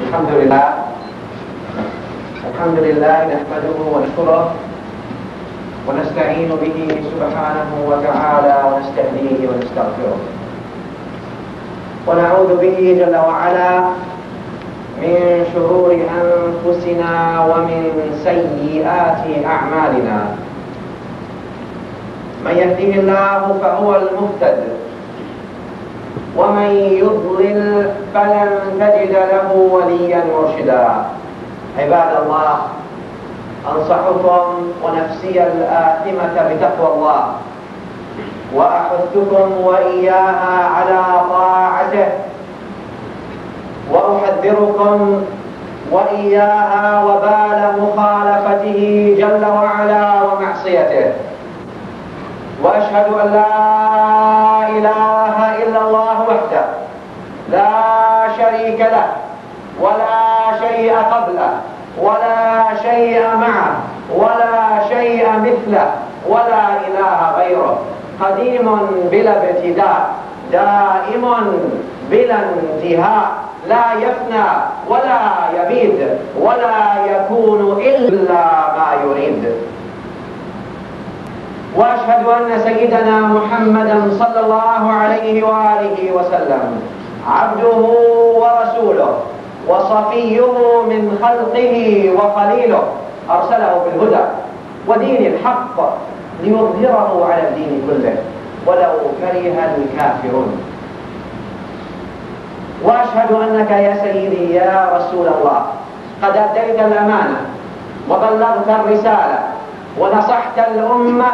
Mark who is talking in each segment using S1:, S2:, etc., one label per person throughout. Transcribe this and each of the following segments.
S1: الحمد لله نحمده ونشكره ونستعين به سبحانه وتعالى ونستهديه ونستغفره ونعوذ به جل وعلا من شرور أنفسنا ومن سيئات أعمالنا. من يهده الله فهو المهتد ومن يضلل فلن تجد له وليا مرشدا. عباد الله، أنصحكم ونفسي الآثمة بتقوى الله، وأحثكم وإياها على طاعته، وأحذركم وإياها وبال مخالفته جل وعلا ومعصيته. وأشهد أن لا إله إلا الله وحده لا شريك له ولا شيء قبله ولا شيء معه ولا شيء مثله ولا إله غيره، قديم بلا ابتداء دائم بلا انتهاء، لا يفنى ولا يبيد ولا يكون إلا ما يريد. وأشهد أن سيدنا محمدا صلى الله عليه وآله وسلم عبده ورسوله وصفيه من خلقه وخليله، أرسله بالهدى ودين الحق ليظهره على الدين كله ولو كره الكافرون. وأشهد أنك يا سيدي يا رسول الله قد أديت الأمانة وبلغت الرسالة ونصحت الأمة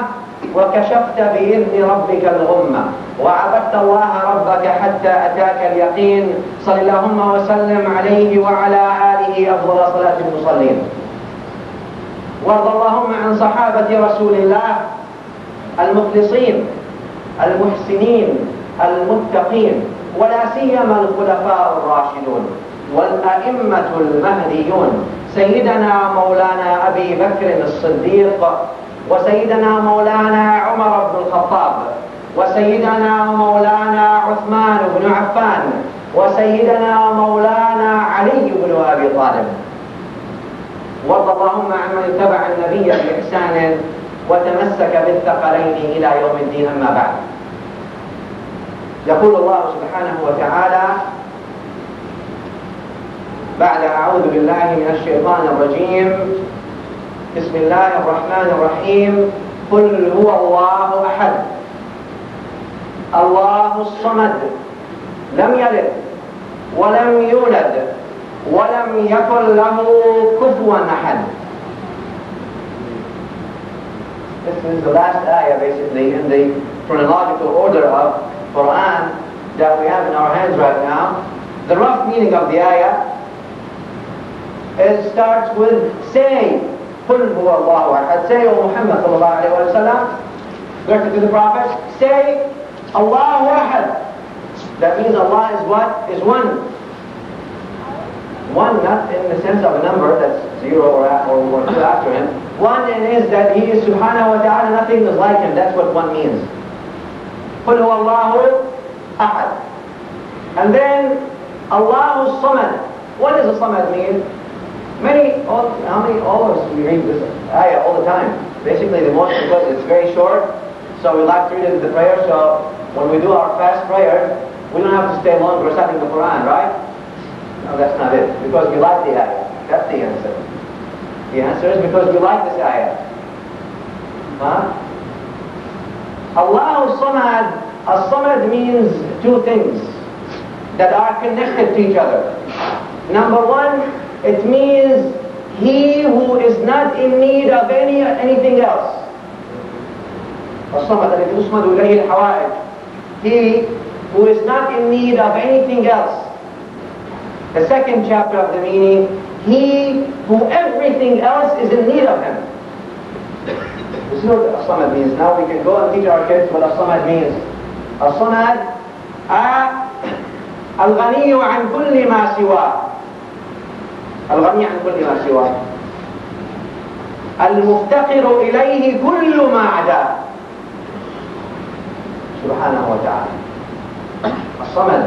S1: وكشفت بإذن ربك الغمة، وعبدت الله ربك حتى أتاك اليقين. صل اللهم وسلم عليه وعلى آله أفضل صلاة المصلين. وارض اللهم عن صحابة رسول الله المخلصين المحسنين المتقين، ولا سيما الخلفاء الراشدون والأئمة المهديون، سيدنا مولانا أبي بكر الصديق، وسيدنا مولانا عمر بن الخطاب، وسيدنا مولانا عثمان بن عفان، وسيدنا مولانا علي بن أبي طالب. وارض اللهم عمن اتبع النبي بإحسان وتمسك بالثقلين إلى يوم الدين. أما بعد، يقول الله سبحانه وتعالى بعد أعوذ بالله من الشيطان الرجيم: بسم الله الرحمن الرحيم. قل هو الله أحد الله الصمد لم يلد ولم يولد ولم يكن له كفوا أحد. This is the last ayah basically in the chronological order of Quran that we have in our hands right now. The rough meaning of the ayah starts with say, قل هو الله أحد. Say, O Muhammad sallallahu alayhi wa sallam, directed to the Prophet, say Allahu Ahad. That means Allah is what? Is one. One, not in the sense of a number that's 0 or 2 after him. One is that He is subhanahu wa ta'ala, nothing is like Him. That's what one means. قل هو الله أحد. And then Allahu Samad. What does a Samad mean? All of us, we read this ayah all the time. Basically, the most, because it's very short, so we like to read it in the prayer. So when we do our fast prayer, we don't have to stay long reciting the Quran, right? No, that's not it. Because we like the ayah. That's the answer. The answer is because we like this ayah. Huh? Allahu Samad. As-Samad means two things that are connected to each other. Number one, it means He who is not in need of anything else. As-Samad الذي تصمد إليه الحوائج. He who is not in need of anything else. The second chapter of the meaning, He who everything else is in need of Him. This is what As-Samad means. Now we can go and teach our kids what As-Samad means. As-Samad, الغني عن كل ما سواه. الغني عن كل ما سواه. المفتقر إليه كل ما عداه. سبحانه وتعالى. As-Samad.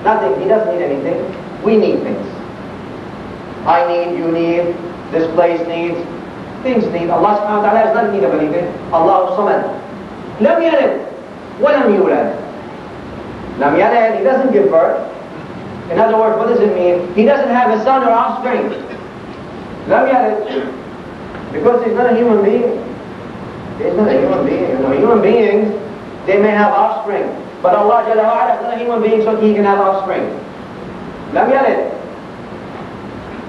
S1: Nothing, He doesn't need anything. We need things. I need, you need, this place needs, things need. Allah subhanahu wa ta'ala does not need of anything. Allahu Samad. Lam yalid, wa lam yulad. Lam yalid, he doesn't give birth. In other words, what does it mean? He doesn't have a son or offspring. Lam yalid. Because he's not a human being. He's not a human being. You know, human beings, they may have offspring. But Allah Jalla wa Ala is not a human being, so he can have offspring. Lam yalid.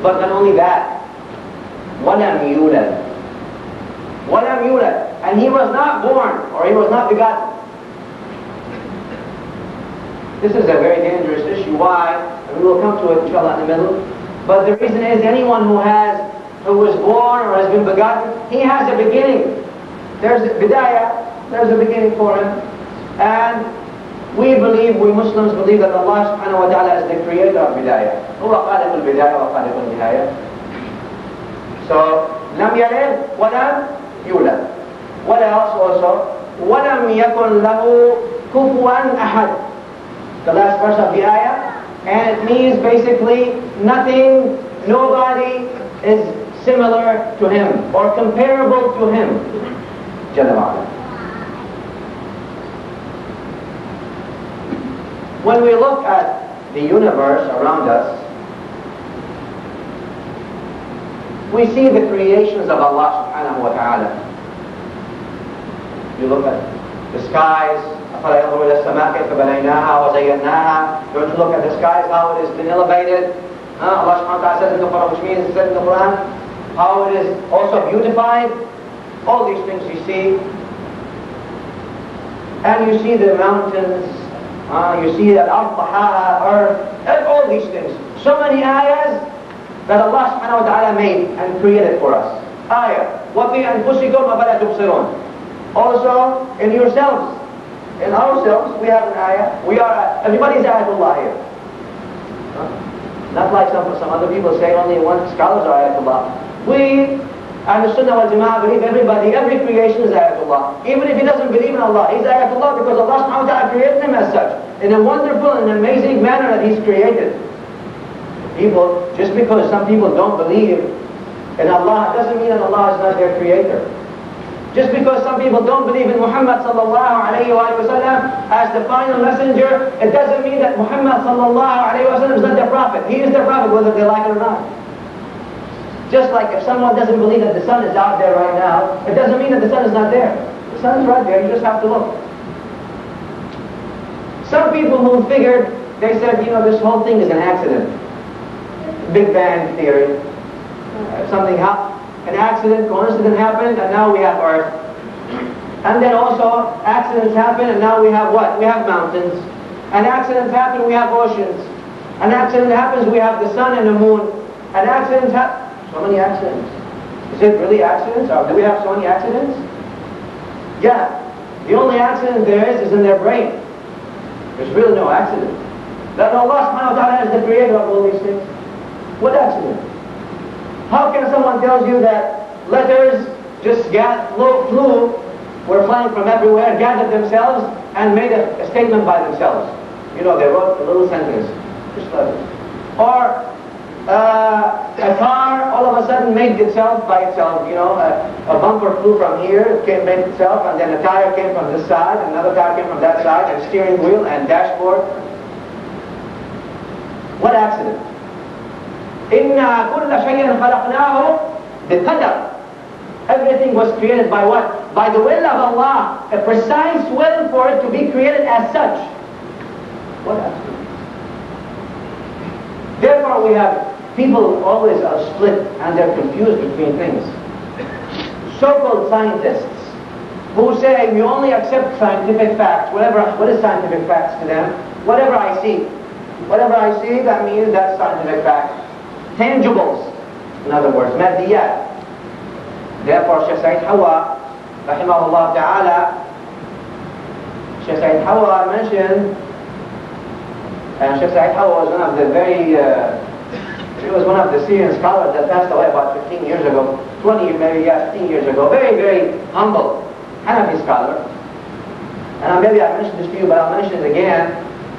S1: But not only that, وَلَمْ يُولَدْ. وَلَمْ يُولَدْ. And he was not born, or he was not begotten. This is a very dangerous issue. Why? And we will come to it, inshallah, in the middle. But the reason is, anyone who was born or has been begotten, he has a beginning. There's a bidayah, there's a beginning for him. And we Muslims believe that Allah subhanahu wa ta'ala is the creator of bidayah. هو خالق البداية وخالق النهاية. So, لم يلد ولم يولد. What else also? ولم يكن له كفوا أحد. The last verse of the ayah. And it means basically nothing, nobody is similar to him or comparable to him. Jalla wa'ala. When we look at the universe around us, we see the creations of Allah subhanahu wa ta'ala. You look at the skies, don't you look at the skies, how it has been elevated? Allah subhanahu wa ta'ala says in the Quran, which means it says in the Quran, how it is also beautified. All these things you see. And you see the mountains, you see the earth, and all these things. So many ayahs that Allah subhanahu wa ta'ala made and created for us. Ayah. وَفِي أَنفُسِكُمْ أَفَلَا تُبْصِرُونَ. Also, in yourselves, in ourselves, we have an ayah. Everybody's ayatullah here. Not like some other people say only one scholars are ayatullah. We, and the Sunnah wal Jama'ah, believe every creation is ayatullah. Even if he doesn't believe in Allah, he's ayatullah because Allah subhanahu wa ta'ala created him as such. In a wonderful and amazing manner that he's created. People, just because some people don't believe in Allah, doesn't mean that Allah is not their creator. Just because some people don't believe in Muhammad sallallahu alayhi wa sallam as the final messenger, it doesn't mean that Muhammad sallallahu alayhi wa sallam is not their prophet. He is their prophet whether they like it or not. Just like if someone doesn't believe that the sun is out there right now, it doesn't mean that the sun is not there. The sun is right there, you just have to look. Some people who figured, they said, you know, this whole thing is an accident. Big Bang theory. Something happened. An accident, coincidence happened, and now we have Earth. And then also, accidents happen, and now we have what? We have mountains. An accident happen, we have oceans. An accident happens, we have the sun and the moon. An accident happens. So many accidents. Is it really accidents? Or do we have so many accidents? Yeah. The only accident there is in their brain. There's really no accident. That Allah subhanahu wa ta'ala is the creator of all these things. What accident? How can someone tell you that letters just flew, were flying from everywhere, gathered themselves, and made a statement by themselves? You know, they wrote a little sentence, just letters. Or a car all of a sudden made itself by itself, you know, a bumper flew from here, made itself, and then a tire came from this side, another tire came from that side, and steering wheel and dashboard. What accident? إِنَّا كُلَّ شَيْءٍ خَلَقْنَاهُ بِقَدَرٍ. Everything was created by what? By the will of Allah, a precise will for it to be created as such. What accident? Therefore we have people always are split and they're confused between things. So-called scientists who say we only accept scientific facts. What is scientific facts to them? Whatever I see. Whatever I see, that means that's scientific fact. Tangibles, in other words, maddiyat. Therefore, Shaykh Sayyid Hawa, rahimahullah ta'ala, Shaykh Sayyid Hawa mentioned, and Shaykh Sayyid Hawa was one of the he was one of the Syrian scholars that passed away about 15 years ago, 20 maybe, yeah, 15 years ago. Very, very humble Hanafi scholar. And maybe I mentioned this to you, but I'll mention it again.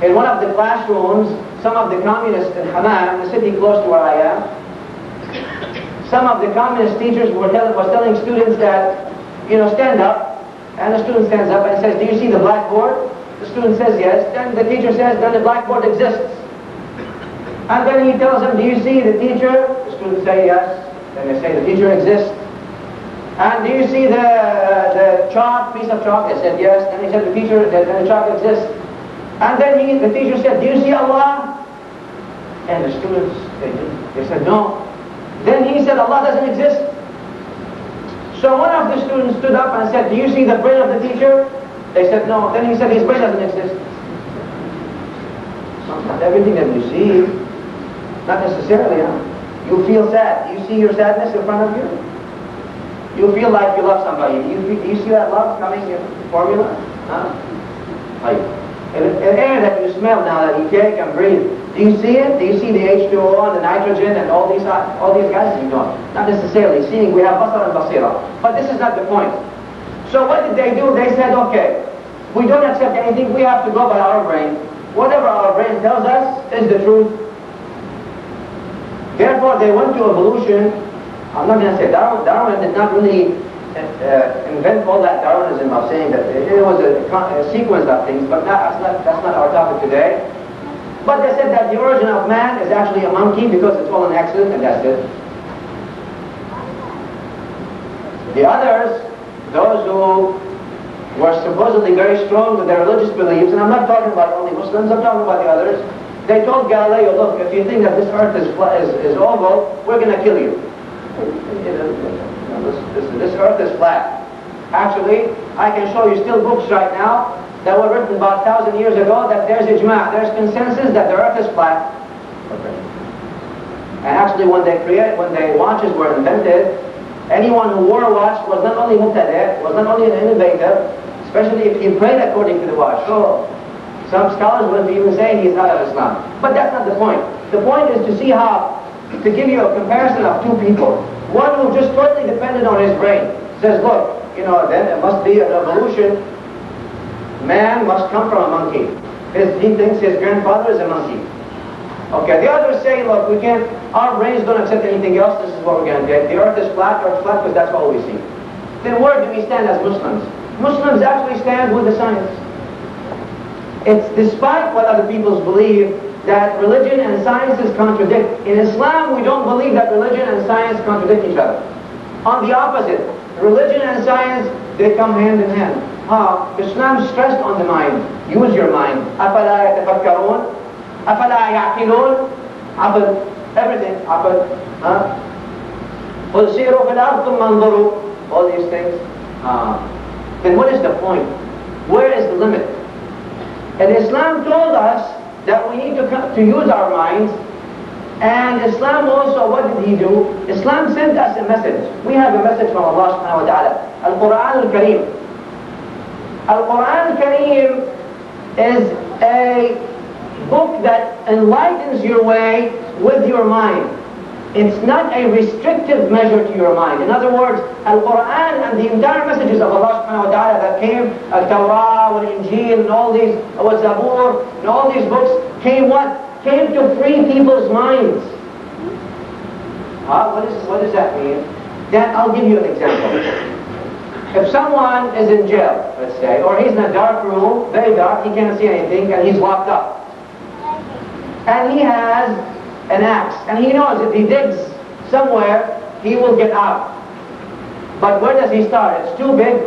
S1: in one of the classrooms, some of the communists in Hammam, the city close to where I am, some of the communist teachers was telling students that, stand up, and the student stands up and says, do you see the blackboard? The student says yes, then the teacher says, then the blackboard exists. And then he tells them, do you see the teacher? The students say yes, then they say the teacher exists. And do you see the chalk, piece of chalk? They said yes, then he said the teacher, then the chalk exists. And then the teacher said, do you see Allah? And the students, they said no. Then he said, Allah doesn't exist. So one of the students stood up and said, do you see the brain of the teacher? They said no. Then he said, his brain doesn't exist. Not everything that you see, not necessarily. You feel sad. Do you see your sadness in front of you? You feel like you love somebody. Do you see that love coming in formula? An air that you smell now that you can breathe. Do you see it? Do you see the H2O and the nitrogen and all these guys? You don't. Not necessarily. Seeing, we have basar and basira. But this is not the point. So what did they do? They said, okay, we don't accept anything. We have to go by our brain. Whatever our brain tells us is the truth. Therefore, they went to evolution. I'm not going to say Darwin did not really invent all that Darwinism of saying that it was a sequence of things, but that's not our topic today. But they said that the origin of man is actually a monkey because it's all an accident, and that's it. The others, those who were supposedly very strong with their religious beliefs, and I'm not talking about only Muslims, I'm talking about the others, they told Galileo, look, if you think that this earth is oval, we're going to kill you. This earth is flat. Actually, I can show you still books right now that were written about 1,000 years ago that there's ijma', there's consensus that the earth is flat. Okay. And actually when the watches were invented, anyone who wore a watch was not only muqtada', was not only an innovator, especially if he prayed according to the watch. So some scholars would even say he's not of Islam. But that's not the point. The point is to see how, to give you a comparison of two people. One who just totally depended on his brain. Says, look, then it must be an evolution. Man must come from a monkey. He thinks his grandfather is a monkey. Okay, the others say, look, our brains don't accept anything else, this is what we're going to get. The earth is flat because that's all we see. Then where do we stand as Muslims? Muslims actually stand with the science. It's despite what other peoples believe that religion and sciences contradict. In Islam, we don't believe that religion and science contradict each other. On the opposite, religion and science, they come hand in hand. How? Islam stressed on the mind. Use your mind. أَفَلَا يَتَفَكَّرُونَ أَفَلَا يَعْقِلُونَ عقل, everything, عقل. قُلْ سِيرُوا فِي الْأَرْضِ ثُمَّ انظُرُوا. All these things. Then what is the point? Where is the limit? And Islam told us that we need to use our minds. And Islam also, what did he do? Islam sent us a message. We have a message from Allah subhanahu wa ta'ala. Al-Quran al-Kareem. Al-Quran al-Kareem is a book that enlightens your way with your mind. It's not a restrictive measure to your mind. In other words, Al-Quran and the entire messages of Allah subhanahu wa ta'ala that came, Al-Tawrah, Al-Injil, and all these, Al-Zabur, and all these books, came what? Came to free people's minds. What does that mean? Then I'll give you an example. If someone is in jail, let's say, or he's in a dark room, very dark, he can't see anything, and he's locked up. And he has an axe, and he knows if he digs somewhere, he will get out. But where does he start? It's too big.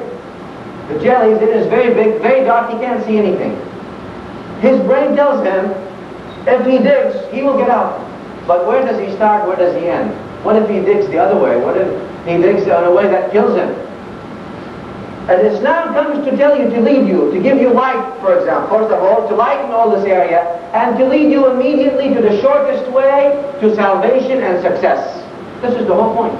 S1: The jail he's in is very big, very dark, he can't see anything. His brain tells him, if he digs, he will get out. But where does he start, where does he end? What if he digs the other way? What if he digs in a way that kills him? And Islam comes to tell you, to lead you, to give you light, for example, first of all, to lighten all this area, and to lead you immediately to the shortest way to salvation and success. This is the whole point.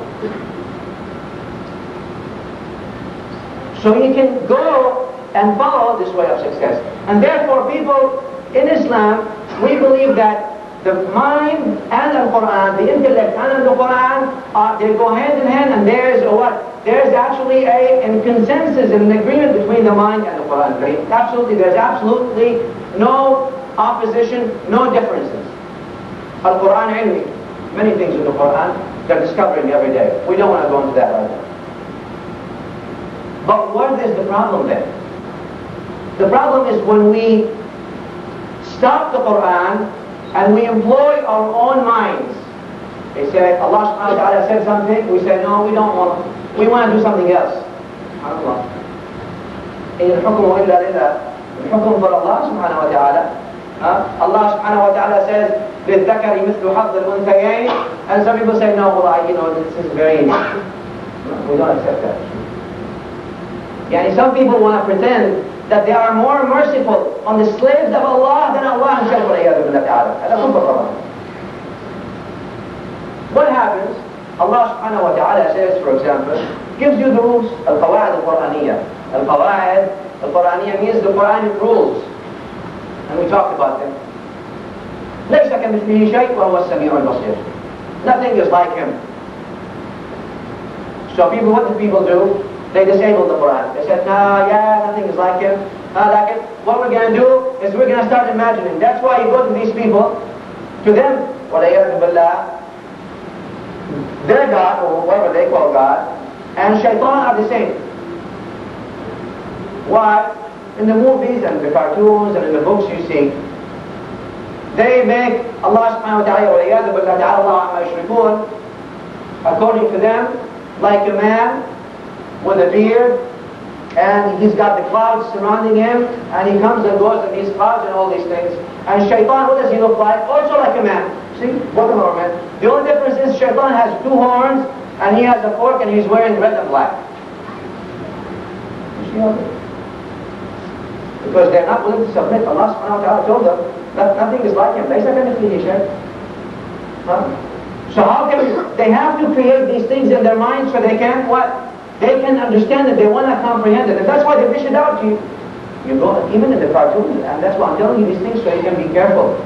S1: So you can go and follow this way of success. And therefore people in Islam, we believe that the mind and the Quran, the intellect and the Quran, they go hand in hand, and there's a what? There's actually a consensus and an agreement between the mind and the Quran. Absolutely, there's absolutely no opposition, no differences. Al-Quran ilmi. Many things in the Quran they're discovering every day. We don't want to go into that right now. But what is the problem then? The problem is when we stop the Quran and we employ our own minds. They say, Allah subhanahu wa ta'ala said something, we say, no, we don't want to. We want to do something else. SubhanAllah. إن الحكم إلا لله. الحكم for Allah subhanahu wa ta'ala. Allah subhanahu wa ta'ala says, للذكر مثل حظ الأنثيين. And some people say, no, well, this is very... We don't accept that. Yani some people want to pretend that they are more merciful on the slaves of Allah than Allah himself. What happens? Allah subhanahu wa ta'ala says, for example, gives you the rules, al-qawa'id al-Quraniyah. Al-qawa'id al-Quraniyah means the Quranic rules. And we talked about them. ليس كمثله شيء وهو السميع البصير. Nothing is like him. So people, what do people do? They disable the Quran. They said, no, yeah, nothing is like him. Like it. What we're going to do is we're going to start imagining. That's why you go to these people, to them, وَلَيَرْضُ بِاللَّهِ, their God, or whatever they call God, and shaitan are the same. Why? In the movies and the cartoons and in the books you see, they make Allah subhanahu wa ta'ala, وَلَيَرْضُ بِاللَّهِ تَعَالَى اللَّهُ عَمَّا يُشْرِكُونَ, according to them, like a man with a beard, and he's got the clouds surrounding him, and he comes and goes in these clouds and all these things. And shaitan, what does he look like? Also like a man. See? Both of them are men. The only difference is shaitan has two horns, and he has a fork, and he's wearing red and black. You see how they... Because they're not willing to submit. Allah subhanahu wa ta'ala told them that nothing is like him. So how can they have to create these things in their minds so they can what? They can understand it, they want to comprehend it. And that's why they dish it out to you. You go, even in the cartoons, and that's why I'm telling you these things so you can be careful.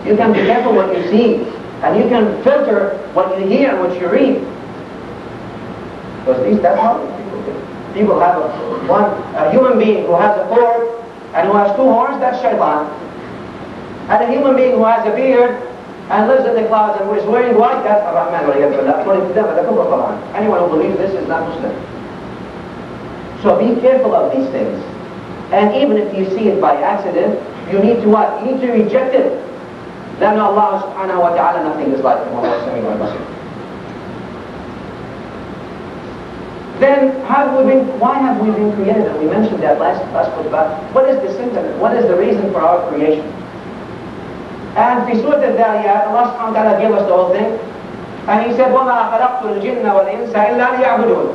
S1: You can be careful what you see, and you can filter what you hear and what you read. Because that's how people do. People have a human being who has a fork and who has two horns, that's shaitan. And a human being who has a beard and lives in the clouds and is wearing white, that's Ar-Rahman according to them. Anyone who believes this is not Muslim. So be careful of these things. And even if you see it by accident, you need to what? You need to reject it. Then Allah subhanahu wa ta'ala, nothing is like him. Then why have we been created? And we mentioned that last khutbah. What is the sentiment? What is the reason for our creation? And في Surah Al-Dhariyat, Allah subhanahu wa ta'ala gave us the whole thing. And He said, وَمَا خَلَقْتُ الْجِنَّ وَالْإِنسَ إِلَّا لِيَعْبُدُونَ.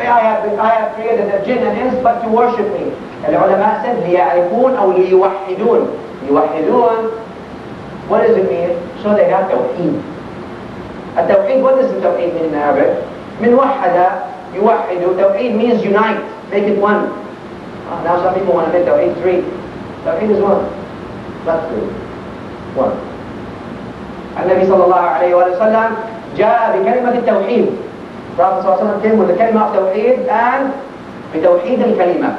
S1: I have created the jinn and ins but to worship me. And the ulama said, لِيَعْرِفُونَ أو لِيُوَحِّدُونَ. يُوَحِّدُونَ, what does it mean? So they have tawheed. التوحيد, what does the tawheed mean in Arabic? من وحد يوحد. Tawheed means unite, make it one. Now some people want to make tawheed three. Tawheed is one, not three. One. النبي صلى الله عليه وسلم جاء بكلمة التوحيد. Prophet صلى الله عليه وسلم came with the kalima of tawheed and بتوحيد الكلمة.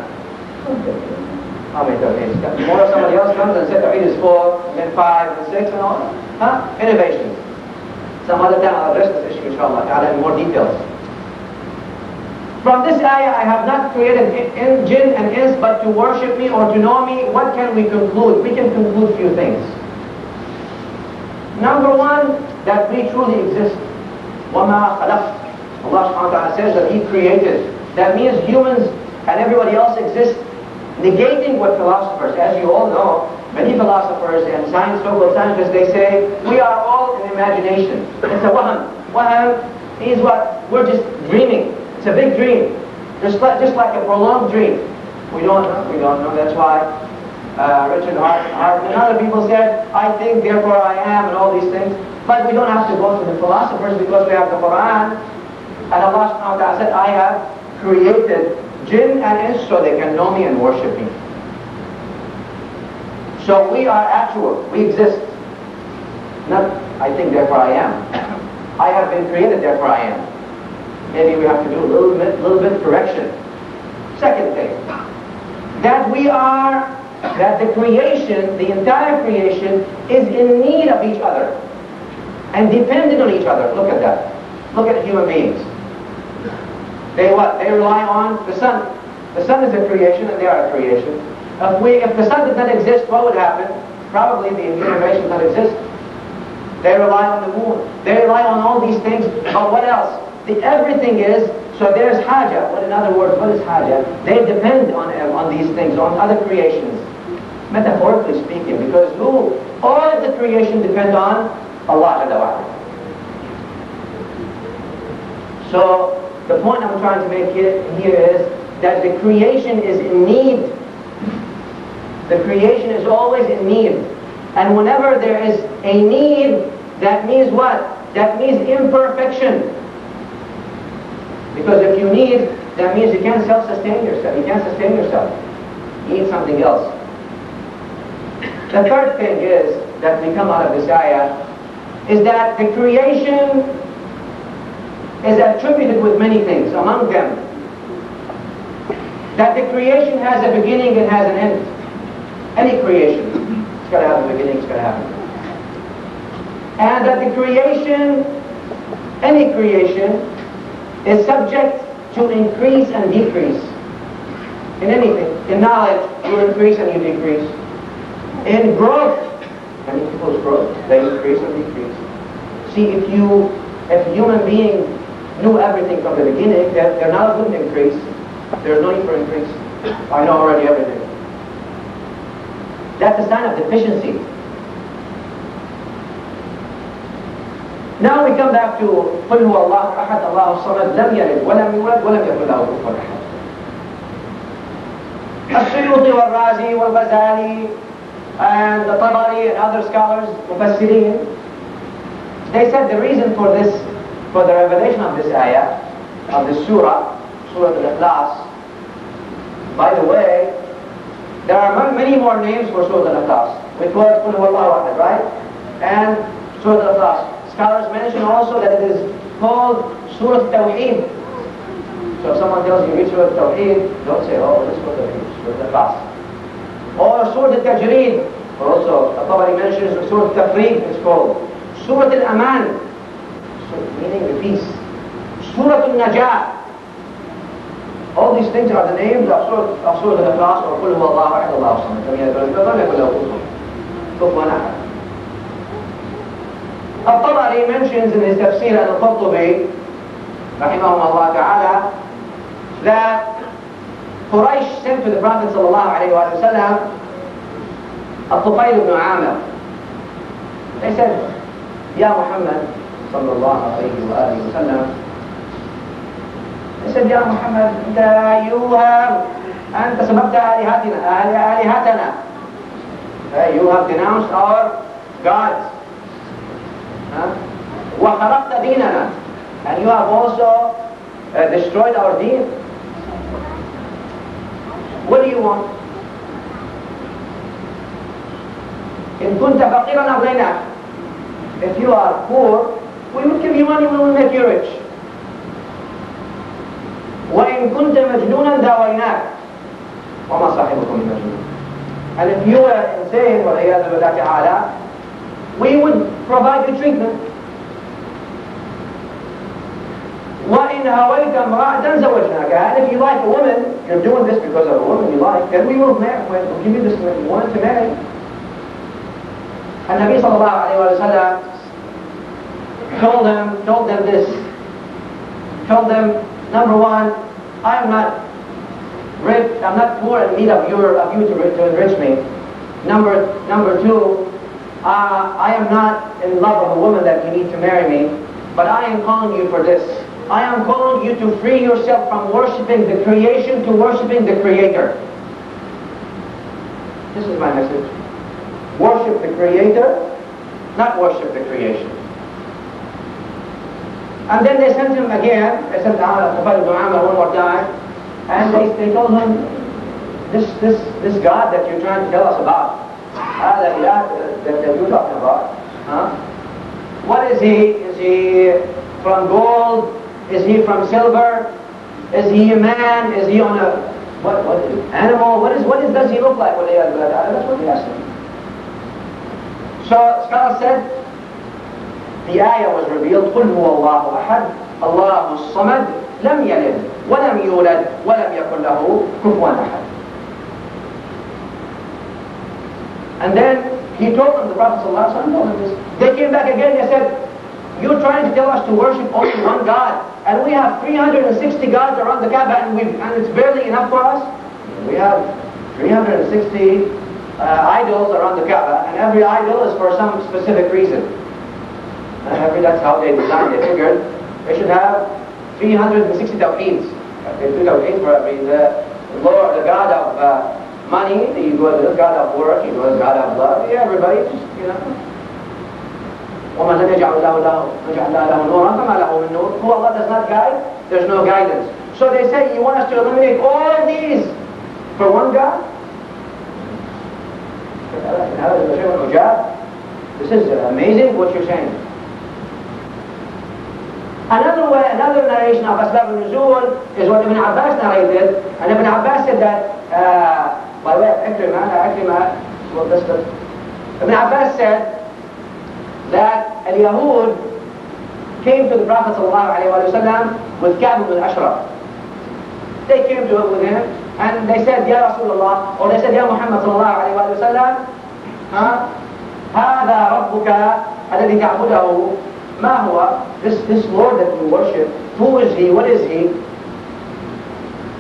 S1: How many tawheeds? More if somebody else comes and said tawheed is 4, then 5, and 6 and all that. Innovations. Some other time I'll address this issue inshallah ta'ala in more details. From this ayah, I have not created jinn and ins but to worship me or to know me. What can we conclude? We can conclude few things. Number one, that we truly exist. وَمَا خَلَقْتُ. Allah subhanahu wa ta'ala says that He created. That means humans and everybody else exist, negating what philosophers, as you all know, many philosophers and so-called scientists, they say, we are all in imagination. It's a wahm. Wahm is what? We're just dreaming. It's a big dream. Just like a prolonged dream. We don't know. That's why Richard Hart and other people said, I think, therefore I am, and all these things. But we don't have to go to the philosophers because we have the Quran. And Allah subhanahu wa ta'ala said, I have created jinn and ins so they can know me and worship me. So we are actual. We exist. Not, I think, therefore I am. I have been created, therefore I am. Maybe we have to do a little bit correction. Second thing, that we are that the creation, the entire creation, is in need of each other and dependent on each other. Look at that. Look at human beings. They what? They rely on the sun. The sun is a creation and they are a creation. If the sun did not exist, what would happen? Probably the human race would not exist. They rely on the moon. They rely on all these things. But what else? Everything is, so there's haja. What, in other words, what is haja? They depend on these things, on other creations. Metaphorically speaking, because all of the creation depend on Allah Jalla wa'ala. So the point I'm trying to make here is that the creation is in need. The creation is always in need. And whenever there is a need, that means what? That means imperfection. Because if you need, that means you can't self-sustain yourself. You can't sustain yourself. You need something else. The third thing is, that we come out of this ayah, is that the creation is attributed with many things. Among them, that the creation has a beginning and has an end. Any creation, it's got to have a beginning, it's got to have an end. And that the creation, any creation, is subject to increase and decrease. In anything. In knowledge, you increase and you decrease. In growth, many people's growth, they increase and decrease. See, if human beings knew everything from the beginning, they're not going to increase. There's no need for increase. I know already everything. That's a sign of deficiency. Now we come back to قُلْ هُوَ اللَّهُ أَحَدٌ اللَّهُ الصَّمَدُ لَمْ يَلِدْ وَلَمْ يُولَدْ وَلَمْ يَكُنْ لَهُ كُفُوًا أَحَدٌ. السُّيُوطِي وَالرَّازِي وَالْغَزَالِي and the Tabari and other scholars, Mufassirin, they said the reason for this, for the revelation of this ayah, of this surah, Surah Al Ikhlas. By the way, there are many more names for Surah Al Ikhlas. We call it قُلْ هُوَ اللَّهُ أَحَدٌ, right? And Surah Al Ikhlas. Scholars mention also that it is called Surah Tawheed. So if someone tells you read Surah Tawheed, don't say, oh, this is Surah Tawheed, Surah Al-Ikhlas. Or Surah Al-Tajreed, or also, Tabari mentions Surah Al-Tafriq, it's called. Surah Al-Aman, meaning the peace. Surah Al-Najah. All these things are the names of Surah Al-Ikhlas, or قُلْ هُوَ اللَّهُ أَحَدٌ اللَّهُ الصَّمَدُ. Al-Tabari mentions in his Tafsir al-Khutbah, rahimahullah ta'ala, that Quraysh sent to the Prophet sallallahu alayhi wa sallam Al-Tufayl ibn Amir. They said, Ya Muhammad sallallahu alayhi wa sallam, they said, Ya Muhammad, أنت سببت آلهتنا. You have denounced our gods. وخرقت ديننا. And you have also destroyed our deen. What do you want? إن كنت فقيرا أغنيناك. If you are poor, we will give you money, we will make you rich. وإن كنت مجنونا داويناك. وما صاحبكم بمجنون. And if you were insane, والعياذ بالله تعالى, we would provide you treatment. وَإِنْ هَوَيْتَ امْرَأَةً زَوَّجْنَاكَ. And if you like a woman, you're doing this because of a woman you like, then we will give you this woman to marry. And Nabi sallallahu alayhi wa sallam told them this. Told them, number one, I am not rich, I'm not poor in need of you to enrich me. Number two, I am not in love with a woman that you need to marry me, but I am calling you for this. I am calling you to free yourself from worshipping the creation to worshipping the Creator. This is my message. Worship the Creator, not worship the creation. And then they sent him again, they sent Al-Tufayl ibn Amir one more time, and they told him, this God that you're trying to tell us about, that you're talking about, what is he? Is he from gold? Is he from silver? Is he a man? Is he on What animal, does he look like? That's what they asked him. So scholars said, the ayah was revealed, قُلْ هُوَ اللَّهُ أَحَدٌ اللَّهُ الصَّمَدُ لَمْ يَلِدْ وَلَمْ يُولَدْ وَلَمْ يَكُنْ لَهُ كُفُوًا أَحَدٌ. And then he told them, the Prophet ﷺ told them this. They came back again, they said, you're trying to tell us to worship only one God, and we have 360 gods around the Kaaba, and it's barely enough for us? We have 360 idols around the Kaaba, and every idol is for some specific reason. That's how they designed it. They figured they should have 360 tawheeds. They do tawheed for every, the Lord, the God of money, you go to the God of work, you go to the God of love, everybody, you know. وَمَنْ لَمْ يَجْعَلْ لَهُ نُورًا فَمَا لَهُ مِنْ نُورٍ. Who Allah does not guide, there's no guidance. So they say, you want us to eliminate all these for one God? This is amazing what you're saying. Another narration of Asbab al-Nuzul is what Ibn Abbas narrated, and Ibn Abbas said that, by way of Ikrimah, Ibn Abbas said that al-Yahud came to the Prophet ﷺ with Ka'b ibn al-Ashraf. They came to him with him, and they said, Ya Rasulullah, or they said, Ya Muhammad ﷺ, هذا ربك الذي تعبده ما هو? This Lord that you worship, who is he? What is he?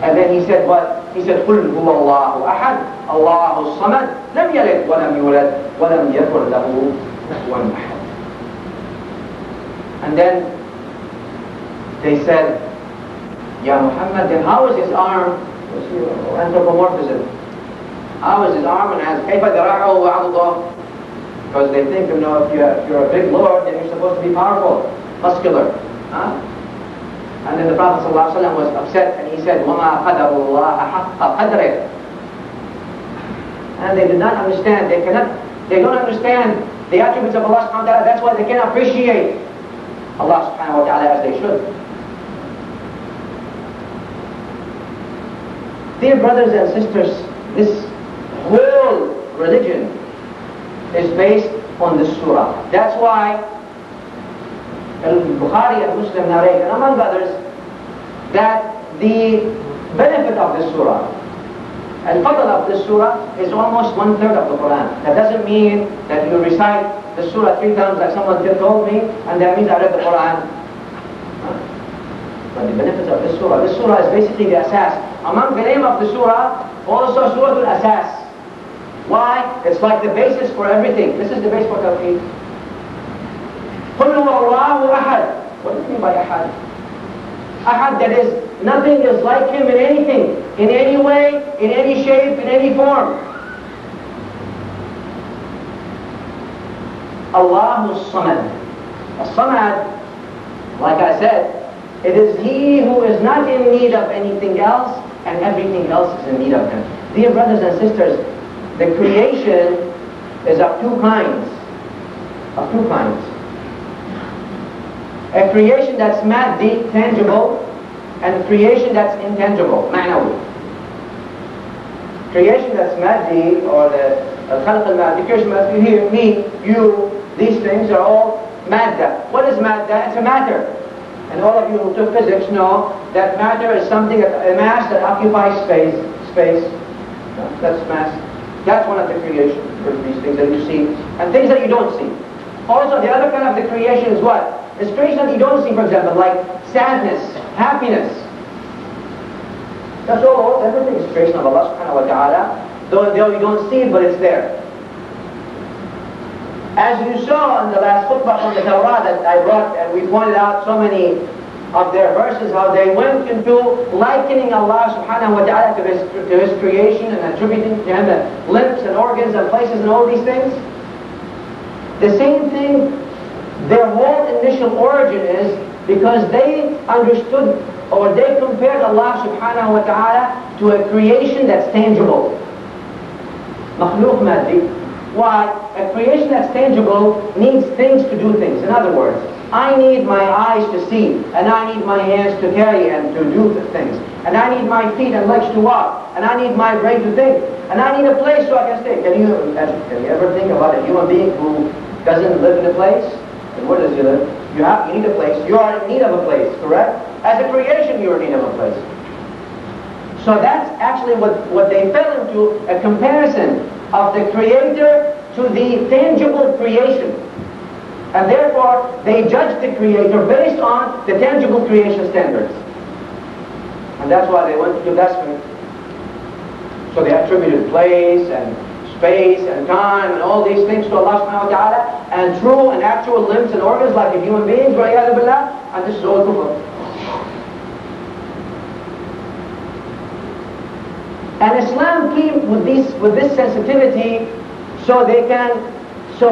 S1: And then he said what? He said, قُلْ هُوَ اللَّهُ أَحَدٌ اللَّهُ الصَّمَدُ لَمْ يَلِدْ وَلَمْ يُولَدْ وَلَمْ يَكُنْ لَهُ كُفُوًا أَحَدٌ. And then they said, Ya Muhammad, then how is his arm? Anthropomorphism. How is his arm and hands? كيف ذراعه وعضده? Because they think, you know, if you're a big Lord, then you're supposed to be powerful, muscular. Huh? And then the Prophet ﷺ was upset, and he said, وَمَا قَدَرُ اللَّهَ حَقَّ قَدْرِهِ. And they did not understand, they don't understand the attributes of Allah subhanahu wa ta'ala. That's why they can't appreciate Allah subhanahu wa ta'ala as they should. Dear brothers and sisters, this whole religion is based on this surah. That's why Al-Bukhari and Muslim narrate, and among others, that the benefit of this surah, al-fadl of this surah, is almost 1/3 of the Quran. That doesn't mean that you recite the surah 3 times like someone told me, and that means I read the Quran. But the benefits of this surah is basically the asas. Among the name of the surah, also Surah Al-Asas. Why? It's like the basis for everything. This is the base for Tawheed. قُلْ هُوَ اللَّهُ أَحَدٌ. What do you mean by Ahad? Ahad, that is, nothing is like him in anything, in any way, in any shape, in any form. Allahu Samad. As-Samad, like I said, it is he who is not in need of anything else, and everything else is in need of him. Dear brothers and sisters, the creation is of two kinds. A creation that's maddi, tangible, and a creation that's intangible, ma'nawi. Creation that's maddi, or the khalq al-maddi, creation maddi, here, me, you, these things are all madda. What is madda? It's a matter. And all of you who took physics know that matter is something, a mass that occupies space. That's mass. That's one of the creations, for these things that you see, and things that you don't see. Also, the other kind of the creation is what? It's creation that you don't see, for example, like sadness, happiness. That's all, everything is creation of Allah subhanahu wa ta'ala, though you don't see it, but it's there. As you saw in the last khutbah from the Torah that I brought, and we pointed out so many of their verses, how they went into likening Allah subhanahu wa ta'ala to his creation and attributing to him the limbs and organs and places and all these things. The same thing, their whole initial origin is because they understood, or they compared Allah subhanahu wa ta'ala to a creation that's tangible. Makhluq maddi. Why? a creation that's tangible needs things to do things. In other words, I need my eyes to see, and I need my hands to carry and to do things. And I need my feet and legs to walk, and I need my brain to think, and I need a place so I can stay. Can you ever think about a human being who doesn't live in a place? And where does he live? You need a place. You are in need of a place, correct? As a creation, you are in need of a place. So that's actually what they fell into, a comparison of the Creator to the tangible creation. And therefore, they judged the Creator based on the tangible creation standards. And that's why they went to blasphemy. So they attributed place and space and time and all these things to Allah subhanahu wa ta'ala, and true and actual limbs and organs like a human being, and this is all kufr. And Islam came with this sensitivity so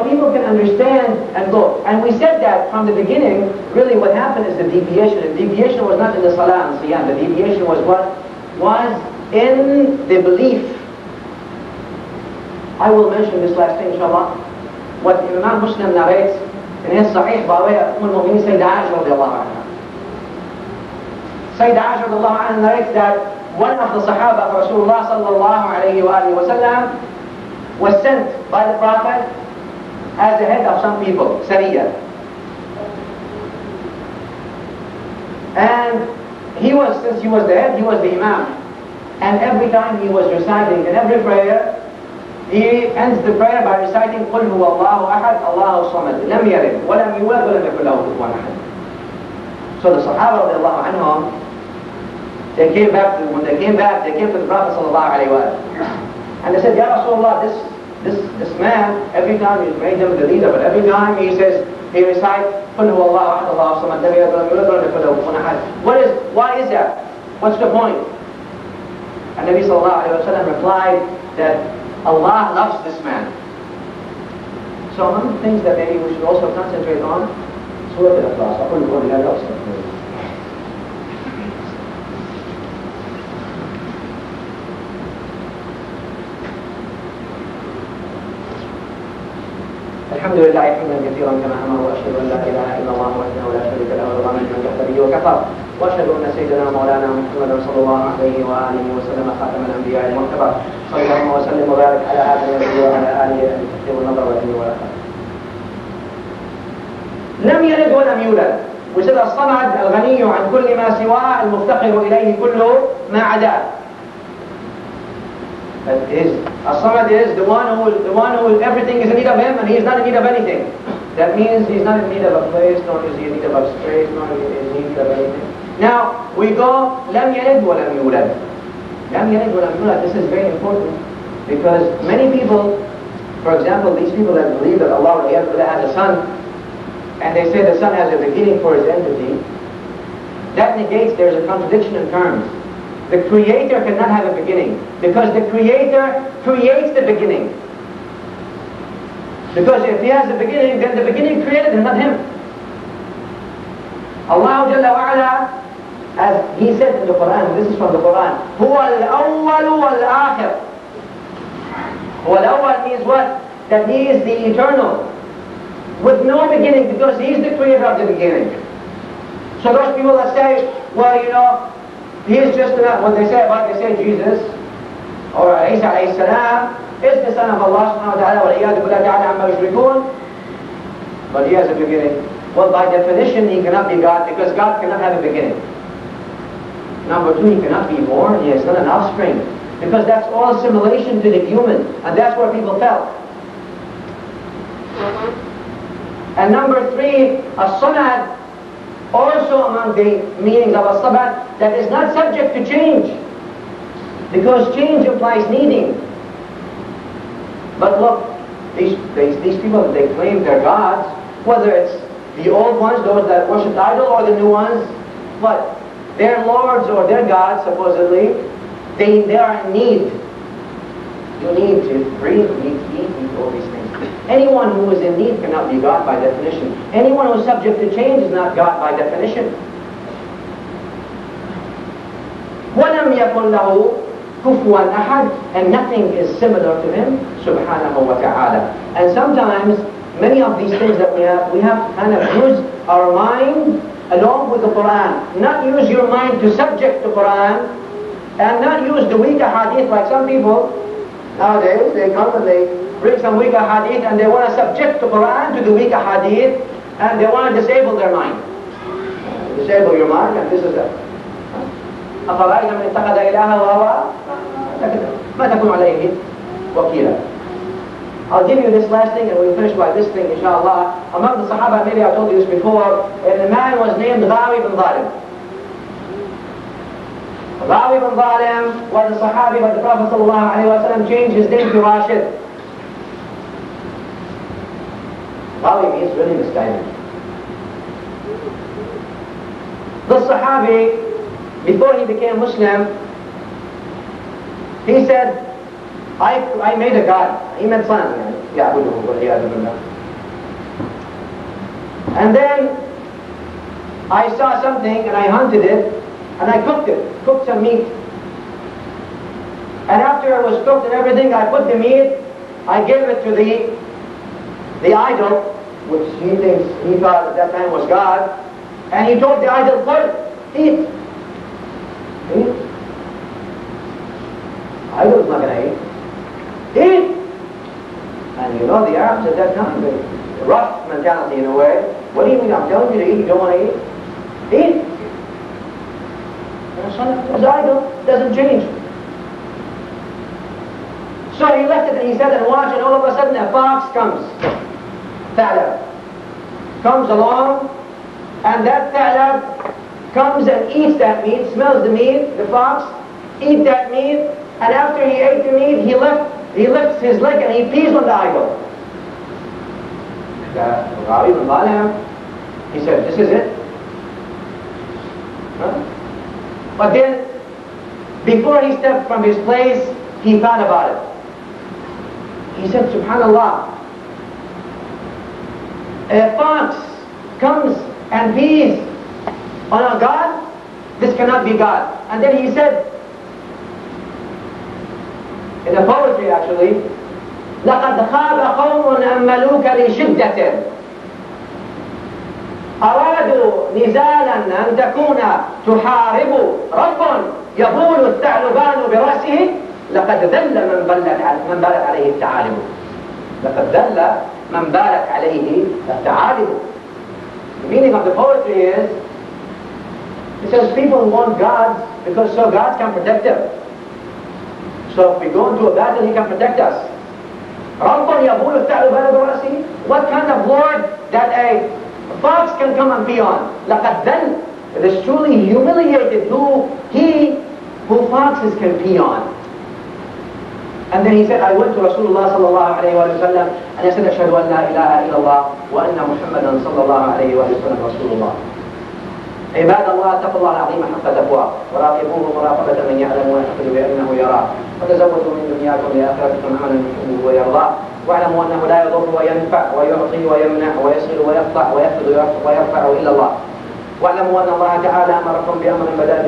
S1: people can understand and go. And we said that from the beginning, really what happened is the deviation. The deviation was not in the salah and siyam. The deviation was what? Was in the belief. I will mention this last thing, inshallah. What Imam Muslim narrates in his Sahih by way of al-Mu'minin Sayyidah Aisha radiallahu anha. Sayyidah Aisha radiallahu anha narrates that one of the Sahaba of Rasulullah sallallahu alayhi wa sallam was sent by the Prophet as the head of some people, Sariyah. And since he was the head, he was the Imam. And every time he was reciting, in every prayer, he ends the prayer by reciting قُلْ هُوَ اللَّهُ أَحَدْ اللَّهُ الصَّمَدْ لَمْ يَلِدْ وَلَمْ يُولَدْ وَلَمْ يَكُنْ لَهُ كُفُوًا أَحَدٌ. So the Sahaba radiallahu anhum, when they came back, they came to the Prophet sallallahu alayhi wa sallam. And they said, Ya Rasulullah, this man, every time he made them the leader, but every time he recites قُلْ هُوَ اللَّهُ أَحَدْ اللَّهُ الصَّمَدْ لَمْ يَلِدْ وَلَمْ يُولَدْ وَلَمْ يَكُنْ لَهُ كُفُوًا أَحَدٌ. Why is that? What's the point? And Nabi sallallahu alayhi wa sallam replied that Allah loves this man. So among the things that maybe we should also concentrate on, Surah Al Ikhlas. الحمد لله حمدا كثيرا كما امر واشهد ان لا اله الا الله وحده لا شريك له له الملك من جحد به وكفر واشهد ان سيدنا مولانا محمدا صلى الله عليه واله وسلم خاتم الانبياء المعتبر صلى الله وسلم وبارك على هذا النبي وعلى اله الكثير والنظر والعلم والاخر. لم يلد ولم يولد. وسيد الصمد الغني عن كل ما سواه المفتقر اليه كل ما عداه. As-Samad is the one who everything is in need of him, and he is not in need of anything. That means he's not in need of a place, nor is he in need of a space, nor is he in need of anything. Now we go لم يلد ولم يولد. لم يلد ولم يولد. This is very important because many people, for example, these people that believe that Allah has a son, and they say the son has a beginning for his entity, that negates there's a contradiction in terms. The Creator cannot have a beginning because the Creator creates the beginning. Because if he has a beginning, then the beginning created him, not him. Allah Jalla wa Ala, as He said in the Quran, this is from the Quran, هُوَ الْأَوَّلُ وَالْآخِرُ. هُوَ الْأَوَّل means what? That He is the eternal, with no beginning, because He is the creator of the beginning. So those people that say, well, you know, He is just enough. When they say Jesus or Isa alayhi salam is the son of Allah subhanahu wa ta'ala وَالْعِيَاذُ بِاللَّهِ تَعَالَى عَمَّا يُشْرِكُونَ, but he has a beginning. Well, by definition he cannot be God because God cannot have a beginning. Number two, he cannot be born. He has not an offspring because that's all assimilation to the human, and that's where people fell. And number three, as-Samad, also among the meanings of as-Samad, that is not subject to change, because change implies needing. But look, these people, they claim they're gods, whether it's the old ones, those that worship the idol, or the new ones, what? Their lords or their gods, supposedly, they are in need. You need to breathe, you need to eat, you need all these things. Anyone who is in need cannot be God by definition. Anyone who is subject to change is not God by definition. وَلَمْ يَكُنْ لَهُ kufuwan ahad, and nothing is similar to him, subhanahu wa ta'ala. And sometimes, many of these things that we have to kind of use our mind along with the Quran. Not use your mind to subject the Quran, and not use the weak hadith like some people nowadays. They come and they bring some weak hadith and they want to subject the Quran to the weak hadith, and they want to disable their mind. Disable your mind, and this is it. أفرأيت من اتخذ إلهه هواه ما تكون عليه وكيلا. I'll give you this last thing and we'll finish by this thing, inshallah. Among the Sahaba, maybe I told you this before, and the man was named Ghumari bin Zalim. Ghumari bin Zalim was a Sahabi, but the Prophet ﷺ changed his name to Rashid. Ghumari means really misguided. The Sahabi, before he became Muslim, he said, I made a god. He meant son. And then I saw something and I hunted it and I cooked some meat. And after it was cooked and everything, I put the meat, I gave it to the idol, which he thought at that time was God, and he told the idol, eat. Eat. Idol's not going to eat. Eat! And you know the Arabs at that time, the rough mentality in a way. What do you mean? I'm telling you to eat, you don't want to eat? Eat! His idol doesn't change. So he left it and he sat and watched, and all of a sudden a fox comes. Ta'lab. Comes along, and that ta'lab comes and eats that meat, smells the meat, the fox, eats that meat, and after he ate the meat, he lifts his leg and he pees on the idol. He said, this is it. Huh? But then, before he stepped from his place, he thought about it. He said, subhanallah, a fox comes and pees on a God? This cannot be God. And then he said, in the poetry actually, لَقَدْ خَابَ قَوْمٌ أَمَّلُوكَ لِشِدَّةٍ أرادوا نزالا أن تكون تحارب رب يبول الثعلبان برأسه لقد ذل من بالت عليه الثعالب. لقد ذل من بالت عليه الثعالب. The meaning of the poetry is, it says people want gods because so gods can protect them. So if we go into a battle, he can protect us. رب يبول الثعلبان برأسه. What kind of Lord that a fox can come and pee on? لقد ذل. It is truly humiliated who foxes can pee on. And then he said, I went to Rasulullah sallallahu alayhi wa sallam and I said, أشهد أن لا إله إلا الله وأن محمدا صلى الله عليه وسلم رسول الله. عباد الله اتقوا الله العظيم حق تقواه وراقبوه مراقبة من يعلم ويعتقد بأنه يراه وتزودوا من دنياكم لآخرتكم عملا يحبه ويرضاه واعلموا أنه لا يضر وينفع ويعطي ويمنع ويصل ويقطع ويخفض ويرفع إلا الله. واعلموا أن الله تعالى أمركم بأمر بدأ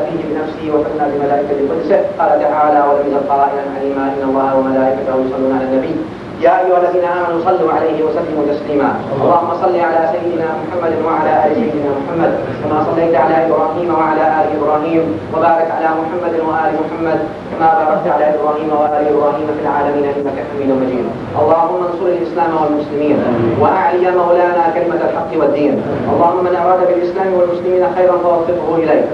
S1: فيه بنفسه وثنى بملائكة قدسه. قال تعالى ولم يزل قائلا عليما إن الله وملائكته يصلون على النبي يا أيها الذين آمنوا صلوا عليه وسلموا تسليما. اللهم صل على سيدنا محمد وعلى آل سيدنا محمد كما صليت على إبراهيم وعلى آل إبراهيم وبارك على محمد وآل محمد كما باركت على إبراهيم وآل إبراهيم في العالمين إنك حميد مجيد. اللهم انصر الإسلام والمسلمين وأعلي مولانا كلمة الحق والدين. اللهم من أراد بالإسلام والمسلمين خيرا فوفقه إليه